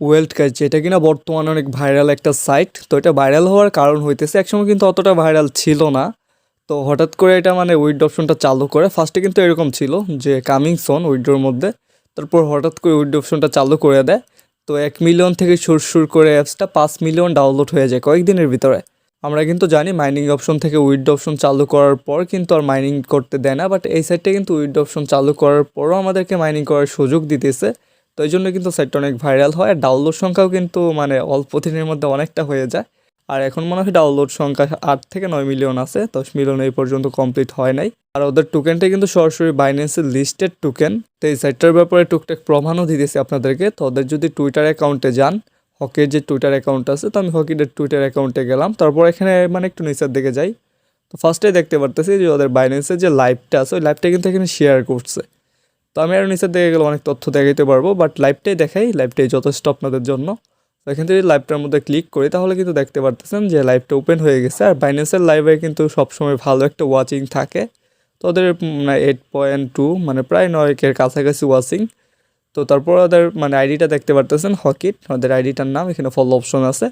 Well কাজ এটা কিনা বর্তমানে অনেক ভাইরাল একটা সাইট। তো এটা ভাইরাল হওয়ার কারণ হইতেছে একসময় কিন্তু অতটা ভাইরাল ছিল না। তো হঠাৎ করে এটা মানে উইথড্র অপশনটা চালু করে, ফার্স্টে কিন্তু এরকম ছিল যে কামিং সোন উইথড্রোর মধ্যে, তারপর হঠাৎ করে উইথড্র অপশনটা চালু করে দেয়। তো 1 মিলিয়ন থেকে সুর করে অ্যাপসটা 5 মিলিয়ন ডাউনলোড হয়ে যায় কয়েকদিনের ভিতরে। আমরা কিন্তু জানি মাইনিং অপশন থেকে উইথড্র অপশন চালু করার পর কিন্তু আর মাইনিং করতে দেয় না, বাট এই সাইটটা কিন্তু উইথড্র অপশন চালু করার পরও আমাদেরকে মাইনিং করার সুযোগ দিতেছে। তো এই জন্য কিন্তু সাইটটা অনেক ভাইরাল হয়, আর ডাউনলোড সংখ্যাও কিন্তু মানে অল্প দিনের মধ্যে অনেকটা হয়ে যায়। আর এখন মনে হয় ডাউনলোড সংখ্যা 8 থেকে 9 মিলিয়ন আছে, 10 মিলিয়ন এই পর্যন্ত কমপ্লিট হয় নাই। আর ওদের টোকেনটা কিন্তু সরাসরি বাইন্যান্সের লিস্টেড টোকেন। তো এই সাইটটার ব্যাপারে টুকটাক প্রমাণও দিতেছি আপনাদেরকে। তো ওদের যদি টুইটার অ্যাকাউন্টে যান, হকির যে টুইটার অ্যাকাউন্ট আছে, তো আমি হকির টুইটার অ্যাকাউন্টে গেলাম, তারপর এখানে মানে একটু নিচের দিকে যাই। তো ফার্স্টে দেখতে পারতেছি যে ওদের বাইন্যান্সের যে লাইভটা আছে ওই লাইভটা কিন্তু এখানে শেয়ার করছে। তো আমি আরও নিচের দিকে গেলে অনেক তথ্য দেখাইতে পারবো, বাট লাইভটাই দেখাই, লাইভটাই যথেষ্ট আপনাদের জন্য। তো এখান থেকে লাইভটার মধ্যে ক্লিক করি তাহলে কিন্তু দেখতে পারতেছেন যে লাইভটা ওপেন হয়ে গেছে। আর বাইন্যান্সের লাইভে কিন্তু সবসময় ভালো একটা ওয়াচিং থাকে। তো ওদের 8.2 মানে প্রায় 9 কাছাকাছি ওয়াচিং। তো তারপর ওদের মানে আইডিটা দেখতে পারতেছেন হকিট, ওদের আইডিটার নাম, এখানে ফলো অপশন আছে।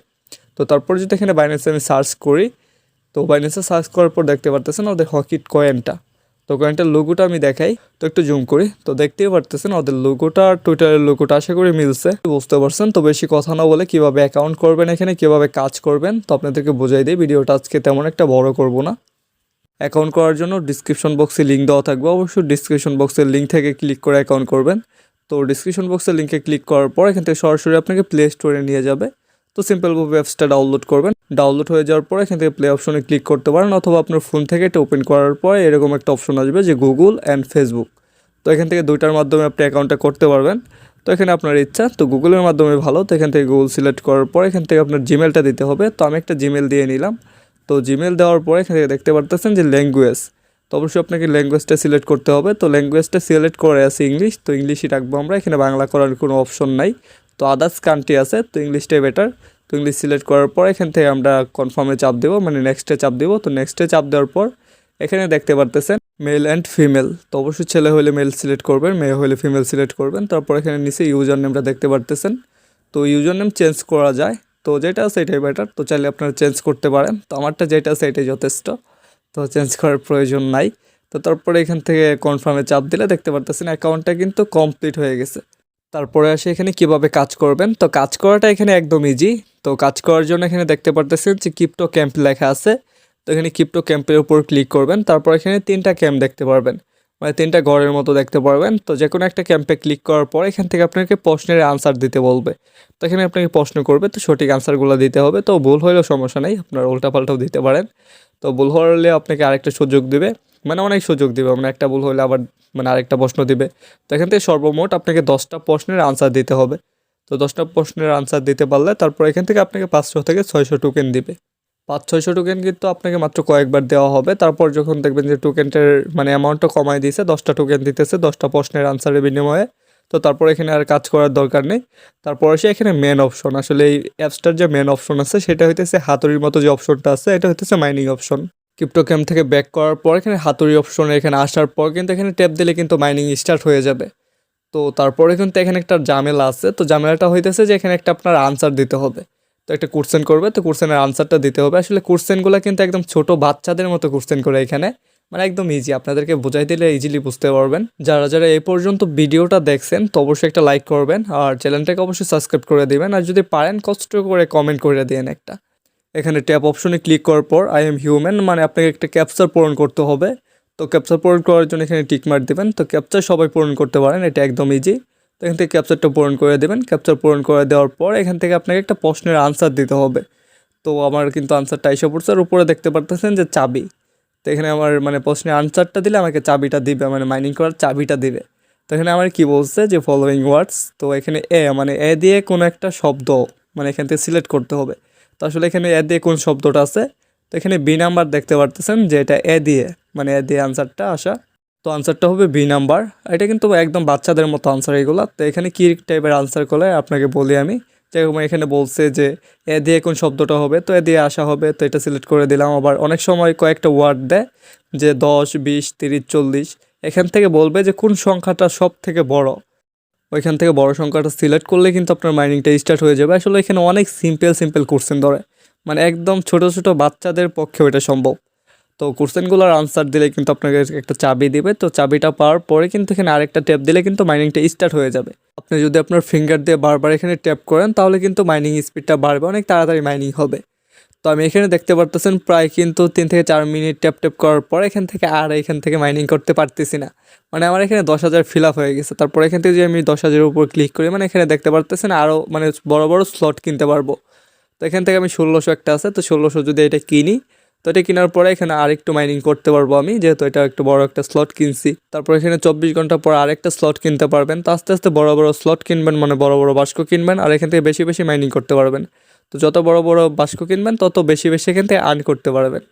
তো তারপর যদি এখানে বাইন্যান্সে আমি সার্চ করি, তো বাইন্যান্সে সার্চ করার পর দেখতে পারতেছেন ওদের হকিট কয়েনটা। তো কয়েনটার লোগোটা আমি দেখাই, তো একটু জুম করি, তো দেখতেই পারতেছেন ওদের লোগোটা আর টুইটারের লোগোটা আশা করি মিলছে, বুঝতে পারছেন। তো বেশি কথা না বলে কীভাবে অ্যাকাউন্ট করবেন, এখানে কীভাবে কাজ করবেন তো আপনাদেরকে বোঝাই দিই। ভিডিওটা আজকে তেমন একটা বড় করব না। অ্যাকাউন্ট করার জন্য ডিসক্রিপশন বক্সে লিঙ্ক দেওয়া থাকবে, অবশ্যই ডিসক্রিপশন বক্সের লিঙ্ক থেকে ক্লিক করে অ্যাকাউন্ট করবেন। তো ডিসক্রিপশন বক্সের লিঙ্কে ক্লিক করার পর এখান থেকে সরাসরি আপনাকে প্লে স্টোরে নিয়ে যাবে। তো সিম্পলভাবে অ্যাপসটা ডাউনলোড করবেন, ডাউনলোড হয়ে যাওয়ার পর এখান থেকে প্লে অপশনে ক্লিক করতে পারেন, অথবা আপনার ফোন থেকে এটা ওপেন করার পর এরকম একটা অপশন আসবে যে গুগল অ্যান্ড ফেসবুক। তো এখান থেকে দুইটার মাধ্যমে আপনি অ্যাকাউন্টটা করতে পারবেন। তো এখানে আপনার ইচ্ছা, তো গুগলের মাধ্যমে ভালো। তো এখান থেকে গুগল সিলেক্ট করার পর এখান থেকে আপনার জিমেলটা দিতে হবে। তো আমি একটা জিমেল দিয়ে নিলাম। তো জিমেল দেওয়ার পর এখান থেকে দেখতে পারতেছেন যে ল্যাঙ্গুয়েজ, তো অবশ্যই আপনাকে ল্যাঙ্গুয়েজটা সিলেক্ট করতে হবে। তো ল্যাঙ্গুয়েজটা সিলেক্ট করে আছে ইংলিশ, তো ইংলিশই রাখবো আমরা, এখানে বাংলা করার কোনো অপশন নাই। তো আদার্স কান্ট্রি আছে, তো ইংলিশটাই বেটার। তো ইংলিশ সিলেক্ট করার পর এখান থেকে আমরা কনফার্মে চাপ দেবো, মানে নেক্সটে চাপ দেবো। তো নেক্সটে চাপ দেওয়ার পর এখানে দেখতে পারতেছেন মেল অ্যান্ড ফিমেল, তো অবশ্যই ছেলে হলে মেল সিলেক্ট করবেন, মেয়ে হলে ফিমেল সিলেক্ট করবেন। তারপর এখানে নিচে ইউজার নেমটা দেখতে পারতেছেন, তো ইউজার নেম চেঞ্জ করা যায়, তো যেটা আছে এটাই বেটার। তো চাইলে আপনারা চেঞ্জ করতে পারেন, তো আমারটা যেটা আছে এটাই যথেষ্ট, তো চেঞ্জ করার প্রয়োজন নাই। তো তারপরে এখান থেকে কনফার্মে চাপ দিলে দেখতে পারতেছেন অ্যাকাউন্টটা কিন্তু কমপ্লিট হয়ে গেছে। তারপরে আসে এখানে কিভাবে কাজ করবেন। তো কাজ করাটা এখানে একদম ইজি। তো কাজ করার জন্য এখানে দেখতে পারতেছেন যে ক্রিপ্টো ক্যাম্প লেখা আছে। তো এখানে ক্রিপ্টো ক্যাম্পের উপর ক্লিক করবেন, তারপর এখানে 3টা ক্যাম্প দেখতে পারবেন, মানে 3টা ঘরের মতো দেখতে পারবেন। তো যে কোনো একটা ক্যাম্পে ক্লিক করার পর এখান থেকে আপনাকে প্রশ্নের আনসার দিতে বলবে। তো এখানে আপনাকে প্রশ্ন করবে, তো সঠিক আনসারগুলো দিতে হবে। তো ভুল হলেও সমস্যা নেই, আপনার উল্টাপাল্টাও দিতে পারেন। তো ভুল হলে আপনাকে আরেকটা সুযোগ দিবে, মানে অনেক সুযোগ দিবে, মানে একটা ভুল হলে আবার মানে আরেকটা প্রশ্ন দিবে। তো এখান থেকে সর্বমোট আপনাকে 10টা প্রশ্নের আনসার দিতে হবে। তো 10টা প্রশ্নের আনসার দিতে পারলে তারপর এখান থেকে আপনাকে 500 থেকে 600 টোকেন দিবে। 500-600 টোকেন কিন্তু আপনাকে মাত্র কয়েকবার দেওয়া হবে। তারপর যখন দেখবেন যে টোকেনটার মানে অ্যামাউন্টটা কমায় দিয়েছে, 10টা টোকেন দিতেছে 10টা প্রশ্নের আনসারের বিনিময়ে, তো তারপর এখানে আর কাজ করার দরকার নেই। তারপর আসে এখানে মেন অপশন, আসলে এই অ্যাপসটার যে মেন অপশন আছে সেটা হইতেছে হাতুড়ির মতো যে অপশনটা আছে, এটা হইতেছে মাইনিং অপশন। ক্রিপ্টো ক্যাম্প থেকে ব্যাক করার পর এখানে হাতুড়ি অপশনে এখানে আসার পর কিন্তু এখানে ট্যাপ দিলে কিন্তু মাইনিং স্টার্ট হয়ে যাবে। তো তারপরে কিন্তু এখানে একটা ঝামেলা আছে, তো ঝামেলাটা হইতেছে যে এখানে একটা আপনার আনসার দিতে হবে। তো একটা কোশ্চেন করবে, তো কোশ্চেনের আনসারটা দিতে হবে। আসলে কোশ্চেনগুলো কিন্তু একদম ছোট বাচ্চাদের মতো কোশ্চেন করে এখানে, মানে একদম ইজি, আপনাদেরকে বোঝাই দিলে ইজিলি বুঝতে পারবেন। যারা যারা এই পর্যন্ত ভিডিওটা দেখছেন তো অবশ্যই একটা লাইক করবেন, আর চ্যানেলটাকে অবশ্যই সাবস্ক্রাইব করে দিবেন, আর যদি পারেন কষ্ট করে কমেন্ট করে দিন একটা। এখানে ট্যাপ অপশনে ক্লিক করার পর আই এম হিউম্যান, মানে আপনাকে একটা ক্যাপচার পূরণ করতে হবে। তো ক্যাপচার পূরণ করার জন্য এখানে টিক মার্ক দেবেন। তো ক্যাপচার সবাই পূরণ করতে পারেন, এটা একদম ইজি। তো এখান থেকে ক্যাপচারটা পূরণ করে দেবেন। ক্যাপচার পূরণ করে দেওয়ার পর এখান থেকে আপনাকে একটা প্রশ্নের আনসার দিতে হবে। তো আমার কিন্তু আনসারটা এসে পড়ছে, আর উপরে দেখতে পারতেছেন যে চাবি। তো এখানে আমার মানে প্রশ্নের আনসারটা দিলে আমাকে চাবিটা দিবে, মানে মাইনিং করার চাবিটা দিবে। তো এখানে আমার কি বলছে যে ফলোয়িং ওয়ার্ডস, তো এখানে মানে এ দিয়ে কোনো একটা শব্দ মানে এখান থেকে সিলেক্ট করতে হবে। তো আসলে এখানে এ দিয়ে কোন শব্দটা আছে, তো এখানে বি নাম্বার দেখতে পারতেছেন যে এটা এ দিয়ে, মানে এ দিয়ে আনসারটা আসা। তো আনসারটা হবে বি নাম্বার। এটা কিন্তু একদম বাচ্চাদের মতো আনসার এগুলো। তো এখানে কী টাইপের আনসার করলে আপনাকে বলি আমি, যেরকম এখানে বলছে যে এ দিয়ে কোন শব্দটা হবে, তো এ দিয়ে আসা হবে, তো এটা সিলেক্ট করে দিলাম। আবার অনেক সময় কয়েকটা ওয়ার্ড দেয় যে 10, 20, 30, 40, এখান থেকে বলবে যে কোন সংখ্যাটা সব থেকে বড়, ওইখান থেকে বড় সংখ্যাটা সিলেক্ট করলে কিন্তু আপনার মাইনিংটা স্টার্ট হয়ে যাবে। আসলে এখানে অনেক সিম্পল কোশ্চেন ধরে, মানে একদম ছোট ছোট বাচ্চাদের পক্ষে ওইটা সম্ভব। তো কোশ্চেনগুলোর আনসার দিলে কিন্তু আপনাকে একটা চাবি দিবে, তো চাবিটা পাওয়ার পরে কিন্তু এখানে আরেকটা ট্যাপ দিলে কিন্তু মাইনিংটা স্টার্ট হয়ে যাবে। আপনি যদি আপনার ফিঙ্গার দিয়ে বারবার এখানে ট্যাপ করেন তাহলে কিন্তু মাইনিং স্পিডটা বাড়বে, অনেক তাড়াতাড়ি মাইনিং হবে। তো আমি এখানে দেখতে পারতেছেন প্রায় কিন্তু 3 থেকে 4 মিনিট ট্যাপ করার পর এখান থেকে মাইনিং করতে পারতেছি না। মানে আমার এখানে 10,000 ফিল আপ হয়ে গেছে। তারপর এখান থেকে যদি আমি 10,000-এর উপর ক্লিক করি, মানে এখানে দেখতে পারতেছেন আরও মানে বড় বড় স্লট কিনতে পারবো। তো এখান থেকে আমি 1600 একটা আছে, তো 1600 যদি এটা কিনি, তো এটা কেনার পরে এখানে আরেকটু মাইনিং করতে পারবো আমি, যেহেতু এটা একটু বড় একটা স্লট কিনছি। তারপর এখানে 24 ঘন্টা পর আরেকটা স্লট কিনতে পারবেন। তো আস্তে আস্তে বড় বড় স্লট কিনবেন, মানে বড় বড় বাস্ক কিনবেন, আর এখান থেকে বেশি বেশি মাইনিং করতে পারবেন। তো যত বড় বড় বাস্ক কিনবেন তত বেশি বেশি এখান থেকে আর্ন করতে পারবেন।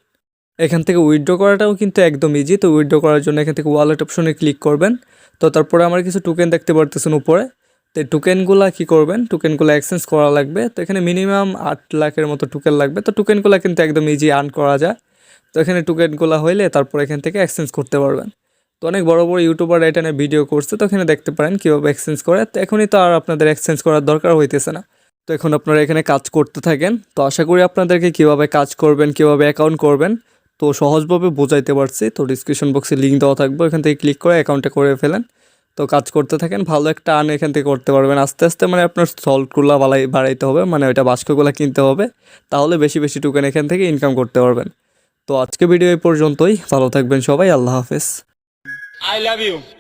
এখান থেকে উইথড্র করাটাও কিন্তু একদম ইজি। তো উইথড্র করার জন্য এখান থেকে ওয়ালেট অপশনে ক্লিক করবেন। তো তারপরে আমার কিছু টোকেন দেখতে পারতেছেন উপরে। তো এই টোকেনগুলো কী করবেন, টোকেনগুলো এক্সচেঞ্জ করা লাগবে। তো এখানে মিনিমাম 8 লাখের মতো টোকেন লাগবে। তো টোকেনগুলো কিন্তু একদম ইজি আর্ন করা যায়। তো এখানে টোকেনগুলো হইলে তারপর এখান থেকে এক্সচেঞ্জ করতে পারবেন। তো অনেক বড় বড় ইউটিউবার এটা নিয়ে ভিডিও করছে, তো এখানে দেখতে পারেন কীভাবে এক্সচেঞ্জ করে। তো এখনই তো আর আপনাদের এক্সচেঞ্জ করার দরকার হইতেছে না। তো এখন আপনারা এখানে কাজ করতে থাকেন। তো আশা করি আপনাদেরকে কীভাবে কাজ করবেন, কীভাবে অ্যাকাউন্ট করবেন তো সহজভাবে বোঝাইতে পারছি। তো ডিসক্রিপশন বক্সে লিঙ্ক দেওয়া থাকবে, এখান থেকে ক্লিক করে অ্যাকাউন্টটা করে ফেলেন। তো কাজ করতে থাকেন, ভালো একটা আর্ন এখান থেকে করতে পারবেন আস্তে আস্তে। মানে আপনার সল্টগুলো বাড়াইতে হবে, মানে ওইটা বাস্কগুলো কিনতে হবে, তাহলে বেশি বেশি টোকেন এখান থেকে ইনকাম করতে পারবেন। তো আজকে ভিডিও এই পর্যন্তই, ভালো থাকবেন সবাই, আল্লাহ হাফেজ। I love you.